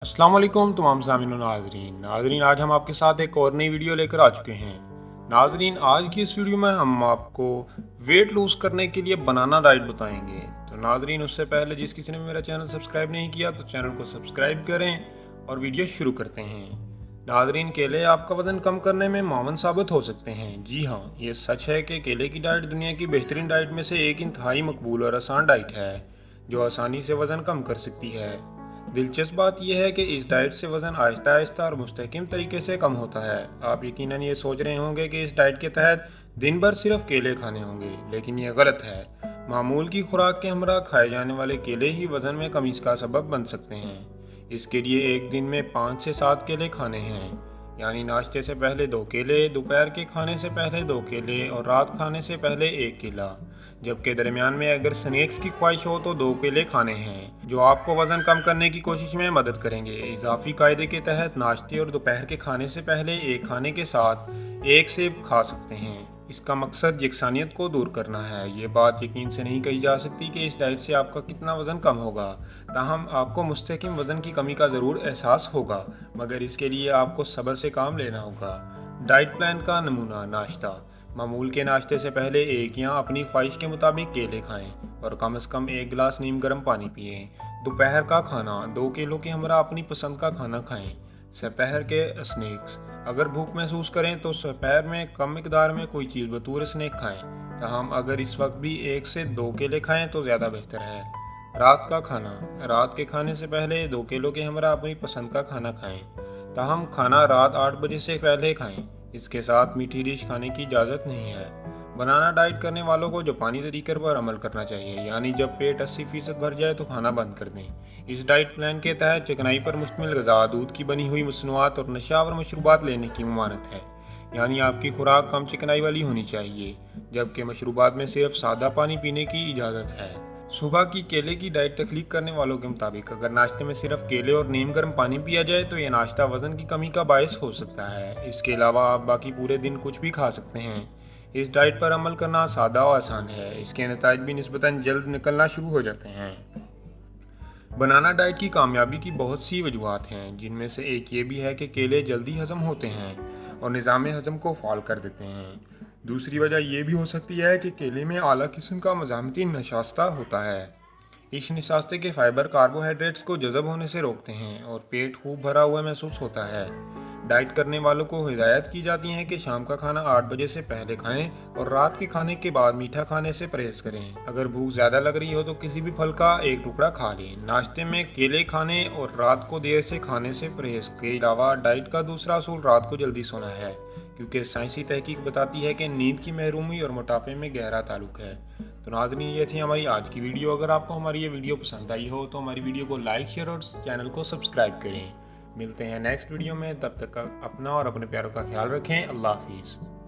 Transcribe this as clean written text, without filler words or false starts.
अस्सलाम वालेकुम तमाम सामीन और नाजरीन आज हम आपके साथ एक और नई वीडियो लेकर आ चुके हैं। नाजरीन आज की इस वीडियो में हम आपको वेट लूज़ करने के लिए बनाना डाइट बताएंगे। तो नाजरीन उससे पहले जिस किसी ने मेरा चैनल सब्सक्राइब नहीं किया तो चैनल को सब्सक्राइब करें और वीडियो शुरू करते हैं। नाजरीन केले आपका वज़न कम करने में मावन साबित हो सकते हैं। जी हाँ, ये सच है कि केले की डाइट दुनिया की बेहतरीन डाइट में से एक इंतहाई मकबूल और आसान डाइट है जो आसानी से वज़न कम कर सकती है। दिलचस्प बात यह है कि इस डाइट से वज़न आहिस्ता आहिस्ता और मुस्तहकम तरीके से कम होता है। आप यकीनन ये सोच रहे होंगे कि इस डाइट के तहत दिन भर सिर्फ केले खाने होंगे, लेकिन यह गलत है। मामूल की खुराक के हमरा खाए जाने वाले केले ही वज़न में कमी का सबब बन सकते हैं। इसके लिए एक दिन में 5 से 7 केले खाने हैं, यानी नाश्ते से पहले 2 केले, दोपहर के खाने से पहले 2 केले और रात खाने से पहले 1 केला। जबकि दरमियान में अगर स्नैक्स की ख्वाहिश हो तो 2 केले खाने हैं, जो आपको वज़न कम करने की कोशिश में मदद करेंगे। इजाफी कायदे के तहत नाश्ते और दोपहर के खाने से पहले 1 खाने के साथ 1 सेब खा सकते हैं। इसका मकसद यकसानियत को दूर करना है। ये बात यकीन से नहीं कही जा सकती कि इस डाइट से आपका कितना वज़न कम होगा, ताहम आपको मुस्तकिम वज़न की कमी का ज़रूर एहसास होगा, मगर इसके लिए आपको सब्र से काम लेना होगा। डाइट प्लान का नमूना नाश्ता। मामूल के नाश्ते से पहले 1 या अपनी ख्वाहिश के मुताबिक केले खाएं और कम से कम 1 गिलास नीम गर्म पानी पिएं। दोपहर का खाना 2 केलों के हमरा अपनी पसंद का खाना खाएं। दोपहर के स्नैक्स, अगर भूख महसूस करें तो दोपहर में कम मिकदार में कोई चीज़ बतौर स्नैक खाएं, ताहम अगर इस वक्त भी 1 से 2 केले खाएं तो ज़्यादा बेहतर है। रात का खाना, रात के खाने से पहले 2 केलों के हमरा अपनी पसंद का खाना खाएं, ताहम खाना रात 8 बजे से पहले खाएं। इसके साथ मीठी डिश खाने की इजाज़त नहीं है। बनाना डाइट करने वालों को जापानी तरीके पर अमल करना चाहिए, यानी जब पेट 80% भर जाए तो खाना बंद कर दें। इस डाइट प्लान के तहत चिकनाई पर मुश्तमिल ग़िज़ा, दूध की बनी हुई मसनूआत और नशावर मशरूबात लेने की ममानत है, यानी आपकी खुराक कम चिकनाई वाली होनी चाहिए, जबकि मशरूबात में सिर्फ सादा पानी पीने की इजाज़त है। सुबह की केले की डाइट तख्लीक करने वालों के मुताबिक अगर नाश्ते में सिर्फ केले और नीम गर्म पानी पिया जाए तो यह नाश्ता वज़न की कमी का बायस हो सकता है। इसके अलावा आप बाकी पूरे दिन कुछ भी खा सकते हैं। इस डाइट पर अमल करना सादा और आसान है। इसके नताइज भी निस्बतन जल्द निकलना शुरू हो जाते हैं। बनाना डाइट की कामयाबी की बहुत सी वजूहत हैं, जिनमें से एक ये भी है कि केले जल्दी हज़म होते हैं और निज़ाम हज़म को फ़ाल कर देते हैं। दूसरी वजह यह भी हो सकती है कि केले में आला किस्म का मज़ामती नशास्ता होता है। इस नशास्ते के फाइबर कार्बोहाइड्रेट्स को जज़ब होने से रोकते हैं और पेट खूब भरा हुआ महसूस होता है। डाइट करने वालों को हिदायत की जाती है कि शाम का खाना 8 बजे से पहले खाएं और रात के खाने के बाद मीठा खाने से परहेज़ करें। अगर भूख ज़्यादा लग रही हो तो किसी भी फल का 1 टुकड़ा खा लें। नाश्ते में केले खाने और रात को देर से खाने से परहेज़ के अलावा डाइट का दूसरा असूल रात को जल्दी सोना है, क्योंकि साइंसी तहकीक बताती है कि नींद की महरूमी और मोटापे में गहरा ताल्लुक है। तो नाज़रीन, ये थी हमारी आज की वीडियो। अगर आपको हमारी ये वीडियो पसंद आई हो तो हमारी वीडियो को लाइक, शेयर और चैनल को सब्सक्राइब करें। मिलते हैं नेक्स्ट वीडियो में, तब तक अपना और अपने प्यारों का ख्याल रखें। अल्लाह हाफिज़।